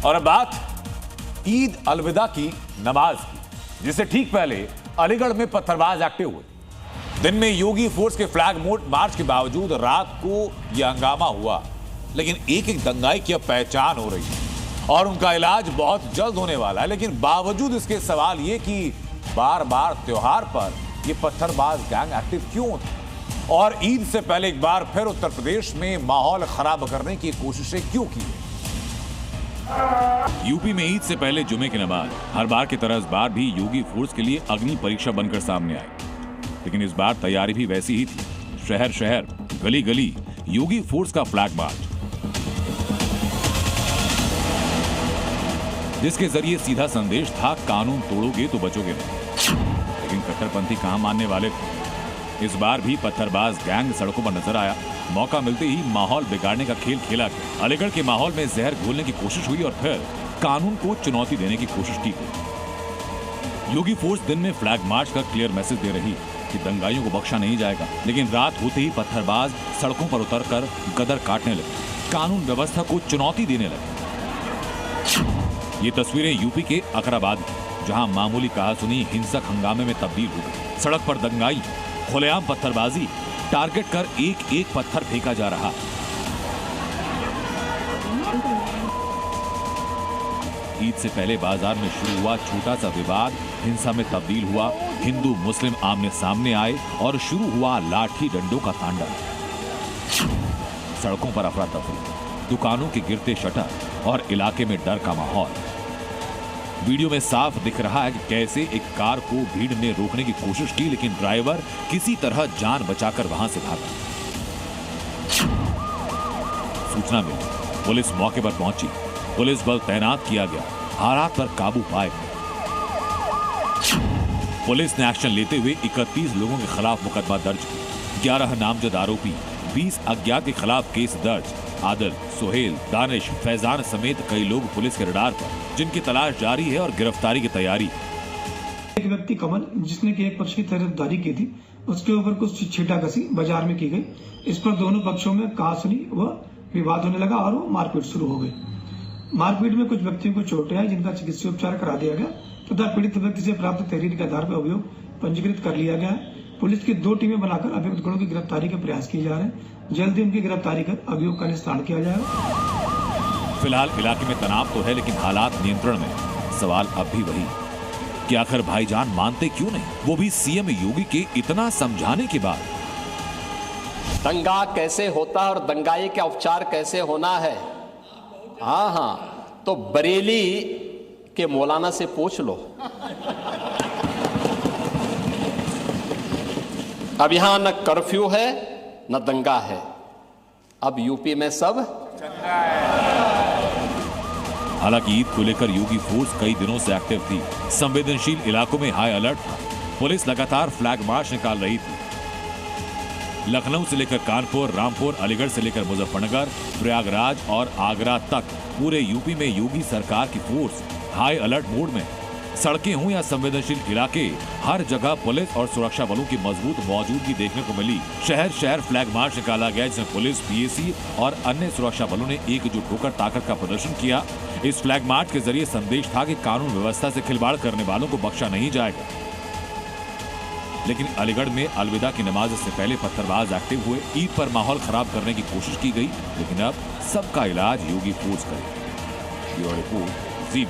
और अब बात ईद अलविदा की नमाज की, जिससे ठीक पहले अलीगढ़ में पत्थरबाज एक्टिव हुए। दिन में योगी फोर्स के फ्लैग मार्च के बावजूद रात को यह हंगामा हुआ, लेकिन एक एक दंगाई की अब पहचान हो रही है और उनका इलाज बहुत जल्द होने वाला है। लेकिन बावजूद इसके सवाल ये कि बार बार त्योहार पर ये पत्थरबाज गैंग एक्टिव क्यों होते, और ईद से पहले एक बार फिर उत्तर प्रदेश में माहौल खराब करने की कोशिशें क्यों की है। यूपी में ईद से पहले जुमे की नमाज हर बार की तरह इस बार भी योगी फोर्स के लिए अग्नि परीक्षा बनकर सामने आई, लेकिन इस बार तैयारी भी वैसी ही थी। शहर शहर, गली गली योगी फोर्स का फ्लैग मार्च, जिसके जरिए सीधा संदेश था कानून तोड़ोगे तो बचोगे नहीं। लेकिन कट्टरपंथी कहां मानने वाले थे। इस बार भी पत्थरबाज गैंग सड़कों पर नजर आया। मौका मिलते ही माहौल बिगाड़ने का खेल खेला गया। अलीगढ़ के माहौल में जहर घोलने की कोशिश हुई और फिर कानून को चुनौती देने की कोशिश की गई। योगी फोर्स दिन में फ्लैग मार्च का क्लियर मैसेज दे रही कि दंगाइयों को बख्शा नहीं जाएगा, लेकिन रात होते ही पत्थरबाज सड़कों पर उतरकर गदर काटने लगे, कानून व्यवस्था को चुनौती देने लगे। ये तस्वीरें यूपी के अकराबाद की, जहां मामूली कहासुनी हिंसक हंगामे में तब्दील हो गई। सड़क पर दंगाई, खुलेआम पत्थरबाजी, टारगेट कर एक एक पत्थर फेंका जा रहा। ईद से पहले बाजार में शुरू हुआ छोटा सा विवाद हिंसा में तब्दील हुआ। हिंदू मुस्लिम आमने सामने आए और शुरू हुआ लाठी डंडों का तांडव। सड़कों पर अफरा तफरी, दुकानों के गिरते शटर और इलाके में डर का माहौल। वीडियो में साफ दिख रहा है कि कैसे एक कार को भीड़ ने रोकने की कोशिश की, लेकिन ड्राइवर किसी तरह जान बचाकर वहां से भागा। सूचना मिली, पुलिस मौके पर पहुंची, पुलिस बल तैनात किया गया, हालात पर काबू पाए। पुलिस ने एक्शन लेते हुए 31 लोगों के खिलाफ मुकदमा दर्ज किया। 11 नामजद आरोपी, 20 अज्ञात के खिलाफ केस दर्ज। आदिल, सुहेल, दानिश, फैजान समेत कई लोग पुलिस के रडार पर, जिनकी तलाश जारी है और गिरफ्तारी की तैयारी। एक व्यक्ति कमल, जिसने कि एक पक्ष की तरफदारी की थी, उसके ऊपर कुछ छींटाकसी बाजार में की गई। इस पर दोनों पक्षों में कहासुनी व विवाद होने लगा और वो मारपीट शुरू हो गई। मारपीट में कुछ व्यक्तियों को चोटें आई, जिनका चिकित्सीय उपचार करा दिया गया तथा पीड़ित व्यक्ति से प्राप्त तहरीर के आधार पर अभियोग पंजीकृत कर लिया गया है। पुलिस की 2 टीमें बनाकर अभियुक्त गणों की गिरफ्तारी के प्रयास किए जा रहे हैं। जल्दी उनकी गिरफ्तारी कर अभियोग का निस्तारण किया जाएगा। फिलहाल इलाके में तनाव तो है, लेकिन हालात नियंत्रण में। सवाल अब भी वही कि आखिर भाईजान मानते क्यों नहीं, वो भी सीएम योगी के इतना समझाने के बाद। दंगा कैसे होता है और दंगाई का उपचार कैसे होना है, हाँ, तो बरेली के मौलाना से पूछ लो। अब यहां न कर्फ्यू है न दंगा है, अब यूपी में सब दंगा है। हालांकि ईद को लेकर योगी फोर्स कई दिनों से एक्टिव थी। संवेदनशील इलाकों में हाई अलर्ट था। पुलिस लगातार फ्लैग मार्च निकाल रही थी। लखनऊ से लेकर कानपुर, रामपुर, अलीगढ़ से लेकर मुजफ्फरनगर, प्रयागराज और आगरा तक पूरे यूपी में योगी सरकार की फोर्स हाई अलर्ट मोड में। सड़कें हों या संवेदनशील इलाके, हर जगह पुलिस और सुरक्षा बलों की मजबूत मौजूदगी देखने को मिली। शहर शहर फ्लैग मार्च निकाला गया, जिसमें पुलिस, पीएसी और अन्य सुरक्षा बलों ने एकजुट होकर ताकत का प्रदर्शन किया। इस फ्लैग मार्च के जरिए संदेश था कि कानून व्यवस्था से खिलवाड़ करने वालों को बख्शा नहीं जाएगा। लेकिन अलीगढ़ में अलविदा की नमाज से पहले पत्थरबाज एक्टिव हुए। ईद पर माहौल खराब करने की कोशिश की गई, लेकिन अब सबका इलाज योगी फोर्स करे। ब्यूरो रिपोर्ट, जी।